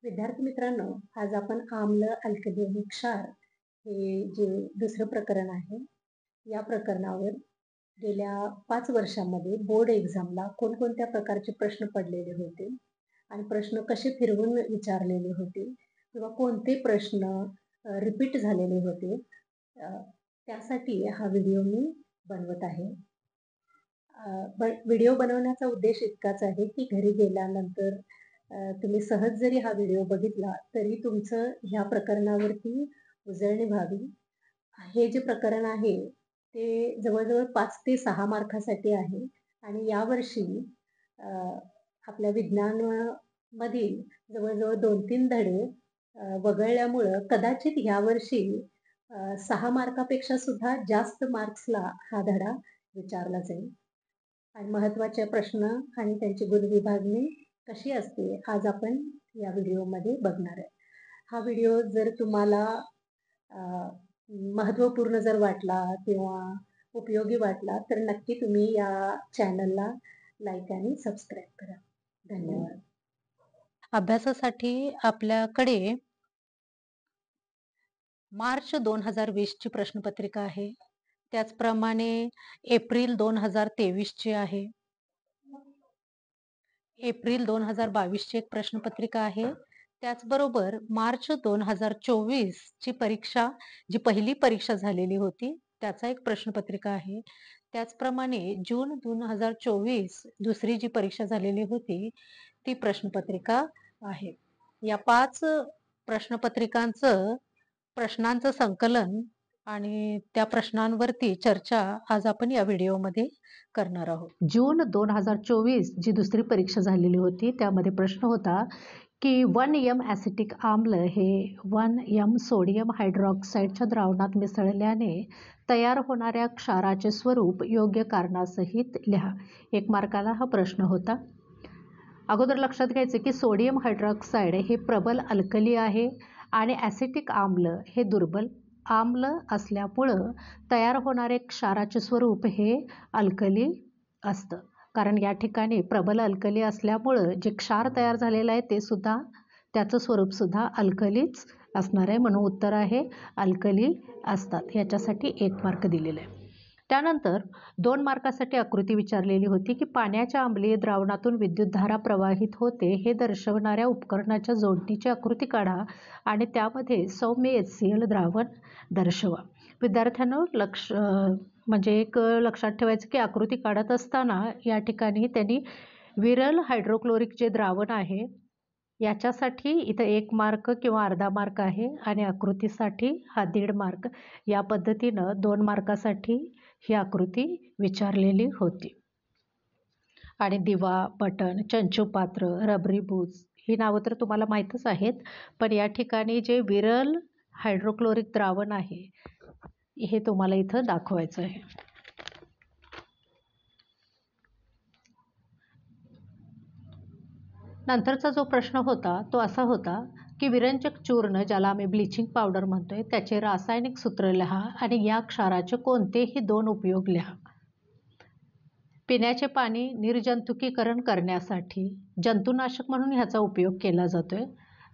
विद्यार्थी मित्रांनो, आज आपण आम्ल, अल्कली आणि क्षार हे जे दुसरं प्रकरण आहे, या प्रकरणावर गेल्या 5 वर्षांमध्ये बोर्ड एक्झामला कोणकोणत्या प्रकारचे प्रश्न पडलेले होते आणि प्रश्न कसे फिरवून विचारलेले होते किंवा कोणते प्रश्न रिपीट झालेले होते, त्यासाठी हा व्हिडिओ मी बनवत आहे. व्हिडिओ बनवण्याचा उद्देश इतकाच आहे, की घरी गेल्यानंतर तुम्ही सहज जरी हा व्हिडिओ बघितला, तरी तुमचं ह्या प्रकरणावरती उजळणी व्हावी. हे जे प्रकरण आहे, ते जवळ-जवळ 5 ते 6 मार्कासाठी आहे आणि यावर्षी अ, आपल्या विज्ञान मधील जवळ-जवळ 2-3 धडे वगळल्यामुळं कदाचित यावर्षी 6 मार्कापेक्षा सुद्धा जास्त मार्क्सला हा धडा विचारला जाईल. आणि महत्त्वाचे प्रश्न आणि त्यांची गुणविभागणी कशी असते, आज आपण या व्हिडिओमध्ये बघणार आहे. हा व्हिडिओ जर तुम्हाला अ, महत्त्वपूर्ण जर वाटला किंवा उपयोगी वाटला, तर नक्की तुम्ही या चॅनलला लाईक आणि सबस्क्राईब करा. धन्यवाद. अभ्यासासाठी आपल्याकडे मार्च 2020 ची प्रश्नपत्रिका आहे. त्याचप्रमाणे एप्रिल 2023 ची आहे. एप्रिल 2022 ची एक प्रश्नपत्रिका आहे. त्याचबरोबर मार्च 2024 ची परीक्षा, जी पहिली परीक्षा झालेली होती, त्याचा एक प्रश्नपत्रिका आहे. त्याचप्रमाणे जून 2024 दुसरी जी परीक्षा झालेली होती, ती प्रश्नपत्रिका आहे. या 5 प्रश्नांचं संकलन आणि त्या प्रश्नांवरती चर्चा आज आपण या व्हिडिओमध्ये करणार आहोत. जून 2024 जी दुसरी परीक्षा झालेली होती, त्यामध्ये प्रश्न होता की 1 ॲसिटिक आम्ल हे 1 सोडियम हायड्रॉक्साईडच्या द्रावणात मिसळल्याने तयार होणाऱ्या क्षाराचे स्वरूप योग्य कारणासहित लिहा. 1 मार्काला हा प्रश्न होता. अगोदर लक्षात घ्यायचे की सोडियम हायड्रॉक्साईड हे प्रबल अल्कली आहे आणि ॲसिटिक आम्ल हे दुर्बल आम्ल असल्यामुळं तयार होणारे क्षाराचे स्वरूप हे अल्कली असतं. कारण या ठिकाणी प्रबल अल्कली असल्यामुळं जे क्षार तयार झालेलं आहे ते सुद्धा, त्याचं स्वरूपसुद्धा अल्कलीच असणार आहे. म्हणून उत्तर आहे अल्कली असतात. याच्यासाठी 1 मार्क दिलेला आहे. त्यानंतर 2 मार्कासाठी आकृती विचारलेली होती की पाण्याच्या आम्लीय द्रावणातून विद्युतधारा प्रवाहित होते हे दर्शवणाऱ्या उपकरणाच्या जोडणीची आकृती काढा आणि त्यामध्ये सौम्य HCl द्रावण दर्शवा. विद्यार्थ्यांनो लक्षात ठेवायचं की आकृती काढत असताना या ठिकाणी त्यांनी विरल हायड्रोक्लोरिक जे द्रावण आहे याच्यासाठी इथं 1 मार्क किंवा अर्धा मार्क आहे आणि आकृतीसाठी हा 1.5 मार्क. या पद्धतीनं 2 मार्कासाठी ही आकृती विचारलेली होती. आणि दिवा, बटन, चंचुपात्र, रबरी बुज ही नावं तर तुम्हाला माहीतच आहेत, पण या ठिकाणी जे विरल हायड्रोक्लोरिक द्रावण आहे हे तुम्हाला इथं दाखवायचं आहे. नंतरचा जो प्रश्न होता तो असा होता की विरंजक चूर्ण, ज्याला आम्ही ब्लिचिंग पावडर म्हणतोय, त्याचे रासायनिक सूत्र लिहा आणि या क्षाराचे कोणतेही 2 उपयोग लिहा. पिण्याचे पाणी निर्जंतुकीकरण करण्यासाठी जंतुनाशक म्हणून ह्याचा उपयोग केला जातोय.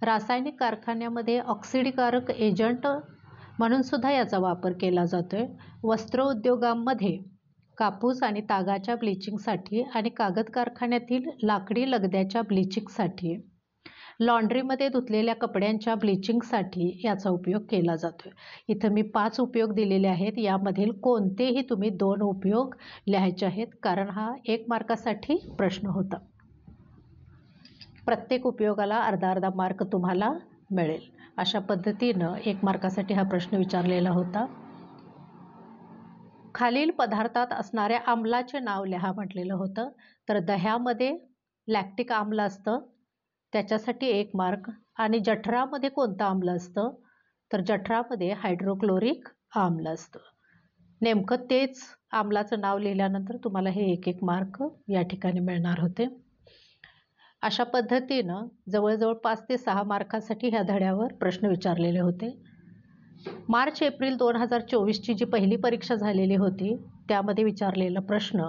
रासायनिक कारखान्यामध्ये ऑक्सिडीकारक एजंट म्हणून सुद्धा याचा वापर केला जातोय. वस्त्रोद्योगामध्ये कापूस आणि तागाच्या ब्लिचिंगसाठी आणि कागद कारखान्यातील लाकडी लगद्याच्या ब्लिचिंगसाठी, लॉन्ड्रीमध्ये धुतलेल्या कपड्यांच्या ब्लिचिंगसाठी याचा उपयोग केला जातोय. इथं मी 5 उपयोग दिलेले आहेत. यामधील कोणतेही तुम्ही 2 उपयोग लिहायचे आहेत, कारण हा 1 मार्कासाठी प्रश्न होता. प्रत्येक उपयोगाला अर्धा मार्क तुम्हाला मिळेल. अशा पद्धतीनं 1 मार्कासाठी हा प्रश्न विचारलेला होता. खालील पदार्थात असणाऱ्या आम्लाचे नाव लिहा म्हटलेलं होतं. तर दह्यामध्ये लॅक्टिक आम्ल असतं, त्याच्यासाठी 1 मार्क. आणि जठरामध्ये कोणतं आम्ल असतं, तर जठरामध्ये हायड्रोक्लोरिक आम्ल असतं. नेमकं तेच आम्लाचं नाव लिहिल्यानंतर तुम्हाला हे 1 मार्क या ठिकाणी मिळणार होते. अशा पद्धतीनं जवळजवळ 5 ते 6 मार्कासाठी ह्या धड्यावर प्रश्न विचारलेले होते. मार्च एप्रिल 2024 ची जी पहिली परीक्षा झालेली होती त्यामध्ये विचारलेला प्रश्न,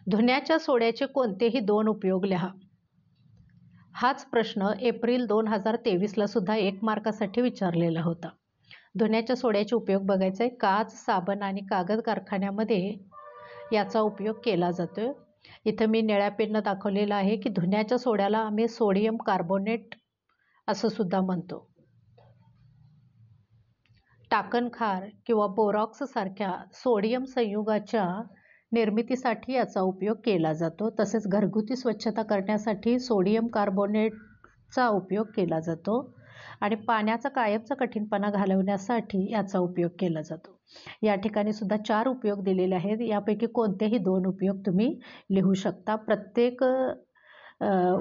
धुण्याच्या सोड्याचे कोणतेही 2 उपयोग लिहा. हाच प्रश्न एप्रिल 2023ला सुद्धा 1 मार्कासाठी विचारलेला होता. धुण्याच्या सोड्याचे उपयोग बघायचा आहे. काच, साबण आणि कागद कारखान्यामध्ये याचा उपयोग केला जातोय. इथं मी निळ्या पेननं दाखवलेलं आहे की धुण्याच्या सोड्याला आम्ही सोडियम कार्बोनेट असं सुद्धा म्हणतो. टाकन खार किंवा बोरॉक्स सारख्या सोडियम संयुगाच्या निर्मितीसाठी याचा उपयोग केला जातो. तसेच घरगुती स्वच्छता करण्यासाठी सोडियम कार्बोनेटचा उपयोग केला जातो आणि पाण्याचा कायमचा कठीणपणा घालवण्यासाठी याचा उपयोग केला जातो. या ठिकाणी सुद्धा 4 उपयोग दिलेले आहेत. यापैकी कोणतेही 2 उपयोग तुम्ही लिहू शकता. प्रत्येक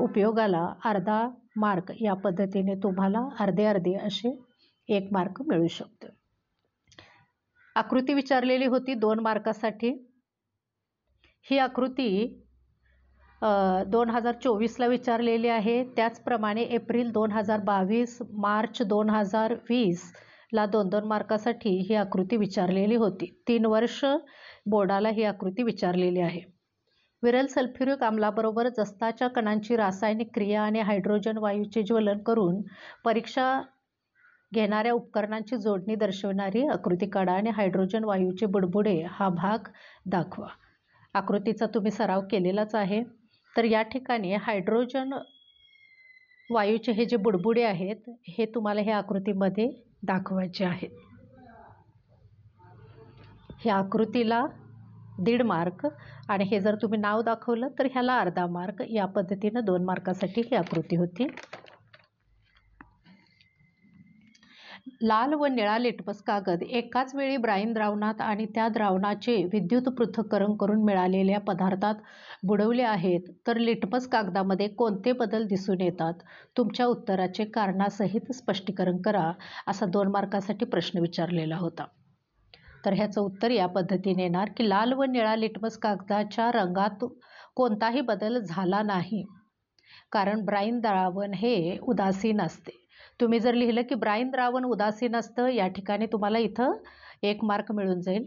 उपयोगाला अर्धा मार्क या पद्धतीने तुम्हाला अर्धे अर्धे असे 1 मार्क मिळू शकतो. आकृती विचारलेली होती 2 मार्कासाठी. ही आकृती 2024ला विचारलेली आहे. त्याचप्रमाणे एप्रिल 2022, मार्च 2020ला 2-2 मार्कासाठी ही आकृती विचारलेली होती. 3 वर्ष बोर्डाला ही आकृती विचारलेली आहे. विरल सल्फ्युरिक आम्लाबरोबर जस्ताच्या कणांची रासायनिक क्रिया आणि हायड्रोजन वायूचे ज्वलन करून परीक्षा घेणाऱ्या उपकरणांची जोडणी दर्शवणारी आकृती काढा आणि हायड्रोजन वायूचे बुडबुडे हा भाग दाखवा. आकृतीचा तुम्ही सराव केलेलाच आहे. तर या ठिकाणी हायड्रोजन वायूचे हे जे बुडबुडे आहेत हे तुम्हाला ह्या आकृतीमध्ये दाखवायचे आहेत. ह्या आकृतीला 1.5 मार्क आणि हे जर तुम्ही नाव दाखवलं तर ह्याला अर्धा मार्क. या पद्धतीनं 2 मार्कासाठी ही आकृती होती. लाल व निळा लिटमस कागद एकाच वेळी ब्राईन द्रावणात आणि त्या द्रावणाचे विद्युत पृथक्करण करून मिळालेल्या पदार्थात बुडवले आहेत तर लिटमस कागदामध्ये कोणते बदल दिसून येतात? तुमच्या उत्तराचे कारणासहित स्पष्टीकरण करा असा 2 मार्कासाठी प्रश्न विचारलेला होता. तर ह्याचं उत्तर या पद्धतीने येणार की लाल व निळा लिटमस कागदाच्या रंगात कोणताही बदल झाला नाही, कारण ब्राईन द्रावण हे उदासीन असते. तुम्ही जर लिहिलं की ब्राईन द्रावण उदासीन असतं, या ठिकाणी तुम्हाला इथं 1 मार्क मिळून जाईल.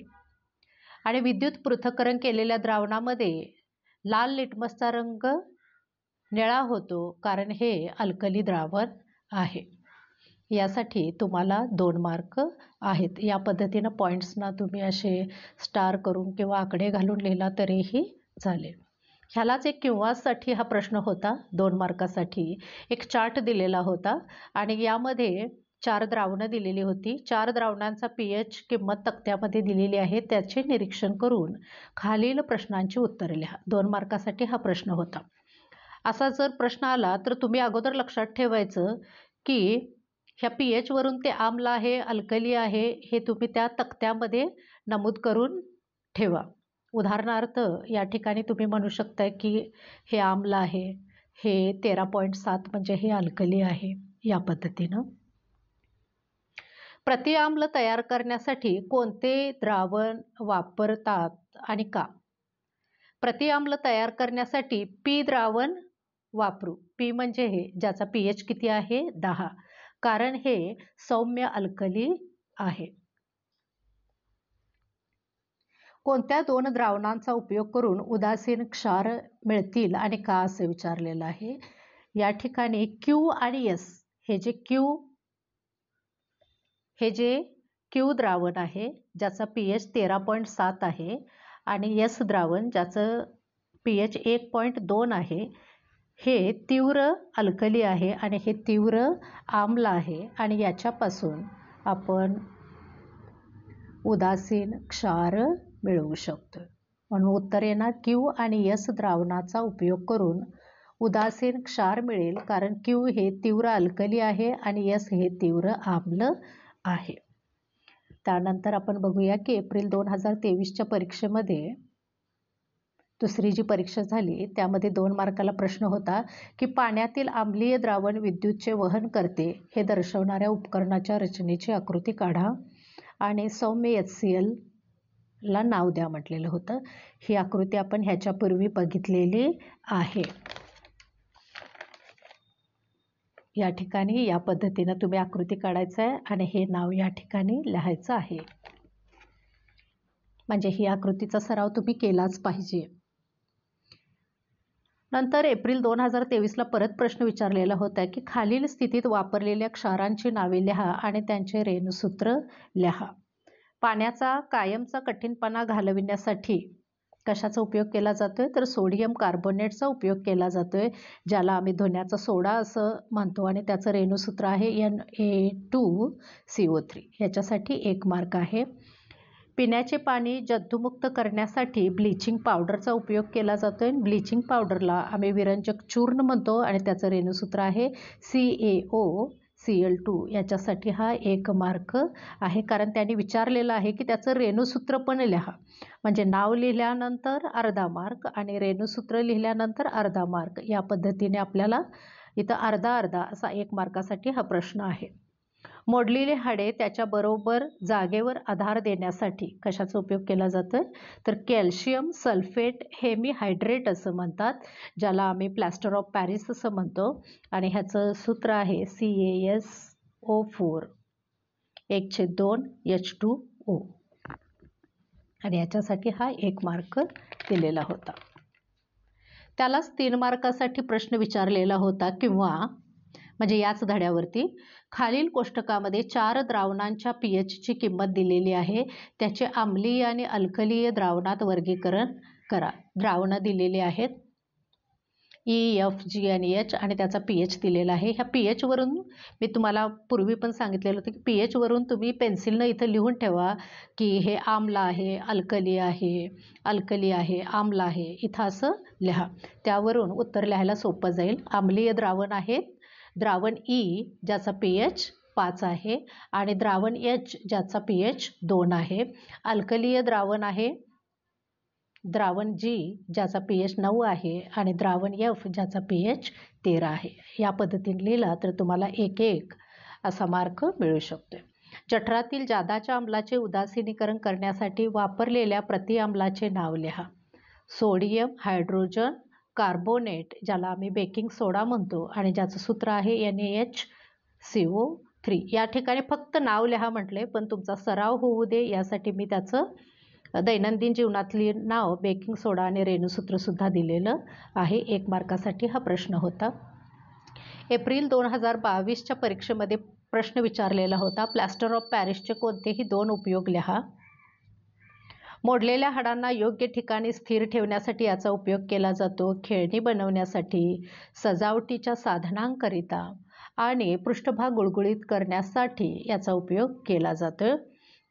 आणि विद्युत पृथक्करण केलेल्या द्रावणामध्ये लाल लिटमसचा रंग निळा होतो, कारण हे अल्कली द्रावण आहे. यासाठी तुम्हाला 2 मार्क आहेत. या पद्धतीनं पॉईंट्सना तुम्ही असे स्टार करून किंवा आकडे घालून लिहिला तरीही चालेल. ह्यालाच एक किंवासाठी हा प्रश्न होता. 2 मार्कासाठी एक चार्ट दिलेला होता आणि यामध्ये 4 द्रावणं दिलेली होती. 4 द्रावणांचा pH किंमत तक्त्यामध्ये दिलेली आहे. त्याचे निरीक्षण करून खालील प्रश्नांची उत्तरे लिहा. 2 मार्कासाठी हा प्रश्न होता. असा जर प्रश्न आला तर तुम्ही अगोदर लक्षात ठेवायचं की ह्या pH वरून ते आम्ल आहे, अल्कली आहे हे तुम्ही त्या तक्त्यामध्ये नमूद करून ठेवा. उदाहरणार्थ या ठिकाणी तुम्ही म्हणू शकता की हे आम्ल आहे, हे 13.7 म्हणजे हे अल्कली आहे. या पद्धतीनं प्रतिआम्ल तयार करण्यासाठी कोणते द्रावण वापरतात आणि का? प्रतिआम्ल तयार करण्यासाठी P द्रावण वापरू. P म्हणजे हे ज्याचा pH किती आहे 10, कारण हे सौम्य अल्कली आहे. कोणत्या 2 द्रावणांचा उपयोग करून उदासीन क्षार मिळतील आणि का असे विचारलेलं आहे. या ठिकाणी Q आणि S हे जे Q द्रावण आहे ज्याचा pH 13.7 आहे आणि S द्रावण ज्याचं pH 1.2 आहे, हे तीव्र अल्कली आहे आणि हे तीव्र आम्ल आहे आणि याच्यापासून आपण उदासीन क्षार मिळवू शकतो. म्हणून उत्तर येणार Q आणि S द्रावणाचा उपयोग करून उदासीन क्षार मिळेल, कारण Q हे तीव्र अल्कली आहे आणि S हे तीव्र आम्ल आहे. त्यानंतर आपण बघूया की एप्रिल 2023च्या परीक्षेमध्ये दुसरी जी परीक्षा झाली त्यामध्ये 2 मार्काला प्रश्न होता की पाण्यातील आम्लीय द्रावण विद्युतचे वहन करते हे दर्शवणाऱ्या उपकरणाच्या रचनेची आकृती काढा आणि सौम्य HCl ला नाव द्या म्हटलेलं होतं. ही आकृती आपण ह्याच्यापूर्वी बघितलेली आहे. या ठिकाणी या पद्धतीनं तुम्ही आकृती काढायचं आहे आणि हे नाव या ठिकाणी लिहायचं आहे. म्हणजे ही आकृतीचा सराव तुम्ही केलाच पाहिजे. नंतर एप्रिल 2023ला परत प्रश्न विचारलेला होता की खालील स्थितीत वापरलेल्या क्षारांची नावे लिहा आणि त्यांचे रेणुसूत्र लिहा. पाण्याचा कायमचा कठीणपणा घालविण्यासाठी कशाचा उपयोग केला जातोय तर सोडियम कार्बोनेटचा उपयोग केला जातोय, ज्याला आम्ही धुण्याचा सोडा असं म्हणतो आणि त्याचं रेणुसूत्र आहे Na2CO3. याच्यासाठी 1 मार्क आहे. पिण्याचे पाणी जंतुमुक्त करण्यासाठी ब्लिचिंग पावडरचा उपयोग केला जातोय. ब्लिचिंग पावडरला आम्ही विरंजक चूर्ण म्हणतो आणि त्याचं रेणुसूत्र आहे CaOCl2. याच्यासाठी हा 1 मार्क आहे, कारण त्यांनी विचारलेलं आहे की त्याचं रेणुसूत्र पण लिहा. म्हणजे नाव लिहिल्यानंतर अर्धा मार्क आणि रेणुसूत्र लिहिल्यानंतर अर्धा मार्क. या पद्धतीने आपल्याला इथं अर्धा अर्धा असा 1 मार्कासाठी हा प्रश्न आहे. मोडलेली हाडे त्याच्याबरोबर जागेवर आधार देण्यासाठी कशाचा उपयोग केला जातो तर कॅल्शियम सल्फेट हेमीहायड्रेट असं म्हणतात, ज्याला आम्ही प्लॅस्टर ऑफ पॅरिस असं म्हणतो आणि ह्याचं सूत्र आहे CaSO4 1/2H2O आणि याच्यासाठी हा 1 मार्क दिलेला होता. त्यालाच 3 मार्कासाठी प्रश्न विचारलेला होता किंवा म्हणजे याच धड्यावरती खालील कोष्टकामध्ये 4 द्रावणांच्या pHची किंमत दिलेली आहे, त्याचे आम्लीय आणि अल्कलीय द्रावणात वर्गीकरण करा. द्रावणं दिलेली आहेत E, F, G आणि H आणि त्याचा pH दिलेला आहे. ह्या pH वरून मी तुम्हाला पूर्वी पण सांगितलेलं होतं की pH वरून तुम्ही पेन्सिलनं इथं लिहून ठेवा की हे आम्ल आहे, अल्कली आहे, आम्ल आहे, इथं असं लिहा. त्यावरून उत्तर लिहायला सोपं जाईल. आम्लीय द्रावण आहे द्रावण E ज्याचा pH 5 आहे आणि द्रावण H ज्याचा pH 2 आहे. अल्कलीय द्रावण आहे द्रावण G ज्याचा pH 9 आहे आणि द्रावण F ज्याचा pH 13 आहे. या पद्धतीने लिहिला तर तुम्हाला 1-1 असा मार्क मिळू शकतो. जठरातील जादाच्या अम्लाचे उदासीनीकरण करण्यासाठी वापरलेल्या प्रतिअम्लाचे नाव लिहा. सोडियम हायड्रोजन कार्बोनेट, ज्याला आम्ही बेकिंग सोडा म्हणतो आणि ज्याचं सूत्र आहे NaHCO3. या ठिकाणी फक्त नाव लिहा म्हटले, पण तुमचा सराव होऊ दे यासाठी मी त्याचं दैनंदिन जीवनातली नाव बेकिंग सोडा आणि रेणुसूत्र सुद्धा दिलेलं आहे. 1 मार्कासाठी हा प्रश्न होता. एप्रिल 2022च्या परीक्षेमध्ये प्रश्न विचारलेला होता प्लॅस्टर ऑफ पॅरिसचे कोणतेही 2 उपयोग लिहा. मोडलेल्या हाडांना योग्य ठिकाणी स्थिर ठेवण्यासाठी याचा उपयोग केला जातो, खेळणी बनवण्यासाठी, सजावटीच्या साधनांकरिता आणि पृष्ठभाग गुळगुळीत करण्यासाठी याचा उपयोग केला जातो.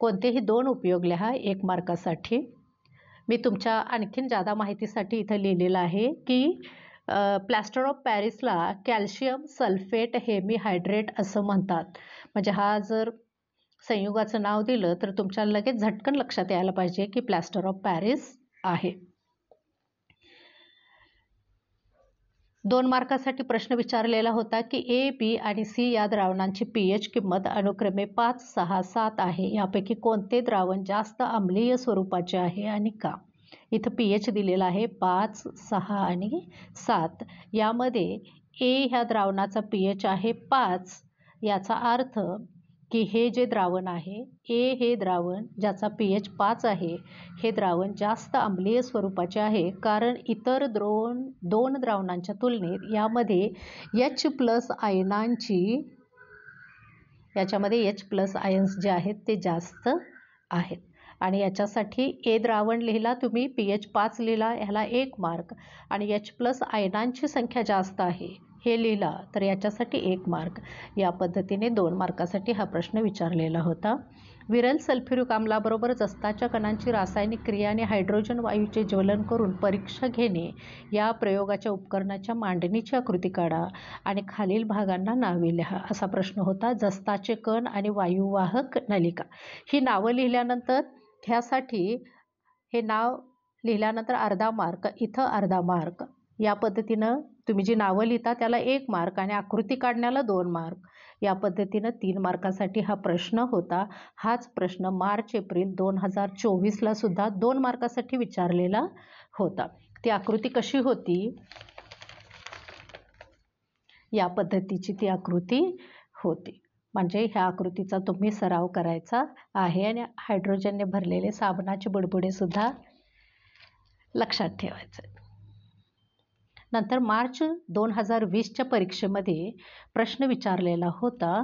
कोणतेही 2 उपयोग लिहा 1 मार्कासाठी. मी तुमच्या आणखीन जादा माहितीसाठी इथं लिहिलेलं आहे की प्लॅस्टर ऑफ पॅरिसला कॅल्शियम सल्फेट हेमीहायड्रेट असं म्हणतात. म्हणजे हा जर संयुगाचं नाव दिलं तर तुमच्या लगेच झटकन लक्षात यायला पाहिजे की प्लॅस्टर ऑफ पॅरिस आहे. 2 मार्कासाठी प्रश्न विचारलेला होता की A, B आणि C या द्रावणांची pH किंमत अनुक्रमे 5, 6, 7 आहे. यापैकी कोणते द्रावण जास्त आम्लीय स्वरूपाचे आहे आणि का? इथं pH दिलेला आहे 5, 6 आणि 7. यामध्ये A ह्या द्रावणाचा pH आहे 5. याचा अर्थ की हे जे द्रावण आहे A हे द्रावण ज्याचा pH 5 आहे, हे द्रावण जास्त आम्लीय स्वरूपाचे आहे, कारण इतर 2 द्रावणांच्या तुलनेत यामध्ये H+ आयनांची याच्यामध्ये H+ आयन्स जे आहेत ते जास्त आहेत आणि याच्यासाठी A द्रावण लिहिला तुम्ही, pH 5 लिहिला, ह्याला 1 मार्क आणि H+ आयनांची संख्या जास्त आहे हे लिहिला तर याच्यासाठी 1 मार्क. या पद्धतीने 2 मार्कासाठी हा प्रश्न विचारलेला होता. विरल सल्फ्युरिक आम्लाबरोबर जस्ताच्या कणांची रासायनिक क्रिया आणि हायड्रोजन वायूचे ज्वलन करून परीक्षा घेणे या प्रयोगाच्या उपकरणाच्या मांडणीची आकृती काढा आणि खालील भागांना नावे लिहा असा प्रश्न होता. जस्ताचे कण आणि वायुवाहक नलिका ही नावं लिहिल्यानंतर ह्यासाठी हे नाव लिहिल्यानंतर अर्धा मार्क, इथं अर्धा मार्क. या पद्धतीनं तुम्ही जी नावं लिहिता त्याला 1 मार्क आणि आकृती काढण्याला 2 मार्क. या पद्धतीनं 3 मार्कासाठी हा प्रश्न होता. हाच प्रश्न मार्च-एप्रिल 2024ला सुद्धा 2 मार्कासाठी विचारलेला होता. ती आकृती कशी होती? या पद्धतीची ती आकृती होती. म्हणजे ह्या आकृतीचा तुम्ही सराव करायचा आहे आणि हायड्रोजनने भरलेले साबणाचे बुडबुडे सुद्धा लक्षात ठेवायचे. नंतर मार्च 2020च्या परीक्षेमध्ये प्रश्न विचारलेला होता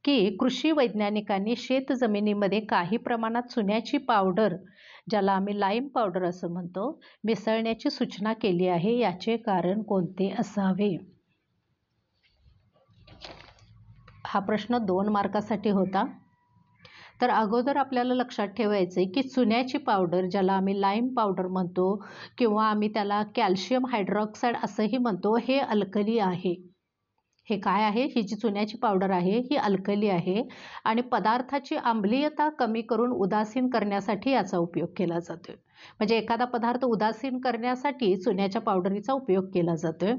की कृषी वैज्ञानिकांनी शेत जमिनीमध्ये काही प्रमाणात चुन्याची पावडर, ज्याला आम्ही लाईम पावडर असं म्हणतो, मिसळण्याची सूचना केली आहे. याचे कारण कोणते असावे? हा प्रश्न 2 मार्कासाठी होता. तर अगोदर आपल्याला लक्षात ठेवायचं आहे की चुन्याची पावडर, ज्याला आम्ही लाईम पावडर म्हणतो किंवा आम्ही त्याला कॅल्शियम हायड्रॉक्साईड असंही म्हणतो, हे अल्कली आहे. हे काय आहे? ही जी चुन्याची पावडर आहे ही अल्कली आहे आणि पदार्थाची आम्लीयता कमी करून उदासीन करण्यासाठी याचा उपयोग केला जातो. म्हणजे एखादा पदार्थ उदासीन करण्यासाठी चुन्याच्या पावडरीचा उपयोग केला जातो.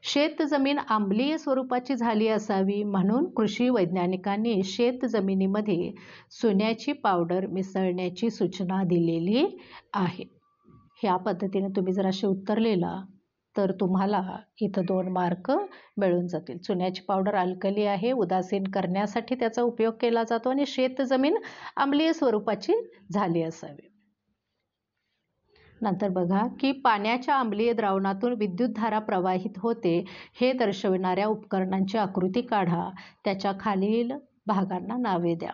शेत जमीन आम्लीय स्वरूपाची झाली असावी म्हणून कृषी वैज्ञानिकांनी शेत जमिनीमध्ये चुन्याची पावडर मिसळण्याची सूचना दिलेली आहे. ह्या पद्धतीने तुम्ही जर असे उत्तरलेला तर तुम्हाला इथं 2 मार्क मिळून जातील. चुन्याची पावडर अल्कली आहे, उदासीन करण्यासाठी त्याचा उपयोग केला जातो आणि शेत जमीन आम्लीय स्वरूपाची झाली असावी. नंतर बघा की पाण्याच्या आम्लीय द्रावणातून विद्युतधारा प्रवाहित होते हे दर्शविणाऱ्या उपकरणांची आकृती काढा. त्याच्या खालील भागांना नावे द्या.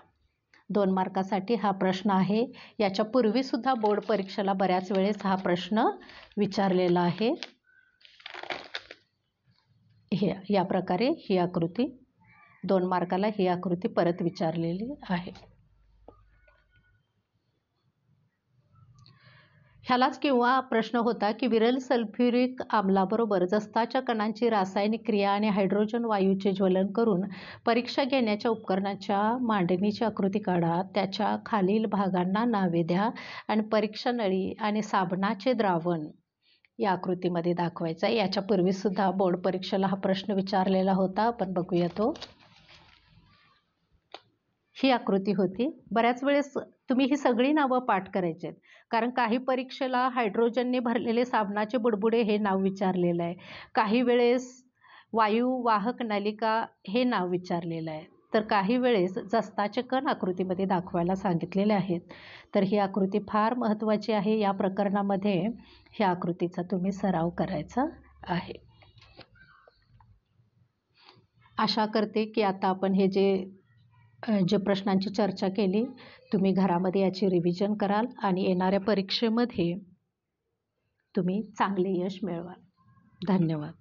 2 मार्कासाठी हा प्रश्न आहे. याच्या पूर्वीसुद्धा बोर्ड परीक्षेला बऱ्याच वेळेस हा प्रश्न विचारलेला आहे. या प्रकारे ही आकृती 2 मार्काला ही आकृती परत विचारलेली आहे. ह्यालाच किंवा प्रश्न होता की विरल सल्फ्युरिक आम्लाबरोबर जस्ताच्या कणांची रासायनिक क्रिया आणि हायड्रोजन वायूचे ज्वलन करून परीक्षा घेण्याच्या उपकरणाच्या मांडणीची आकृती काढा. त्याच्या खालील भागांना नावे द्या आणि परीक्षा नळी आणि साबणाचे द्रावण या आकृतीमध्ये दाखवायचं आहे. याच्या पूर्वीसुद्धा बोर्ड परीक्षेला हा प्रश्न विचारलेला होता. आपण बघूया तो. ही आकृती होती. बऱ्याच वेळेस तुम्ही ही सगळी नावं पाठ करायची आहेत, कारण काही परीक्षेला हायड्रोजनने भरलेले साबणाचे बुडबुडे हे नाव विचारलेलं आहे. काही वेळेस वायू वाहक नलिका हे नाव विचारलेलं आहे. तर काही वेळेस जस्ताचे कण आकृतीमध्ये दाखवायला सांगितलेले आहेत. तर ही आकृती फार महत्त्वाची आहे. या प्रकरणामध्ये ह्या आकृतीचा तुम्ही सराव करायचा आहे. आशा करते की आता आपण हे जे प्रश्नांची चर्चा केली, तुम्ही घरामध्ये याची रिव्हिजन कराल आणि येणाऱ्या परीक्षेमध्ये तुम्ही चांगले यश मिळवाल. धन्यवाद.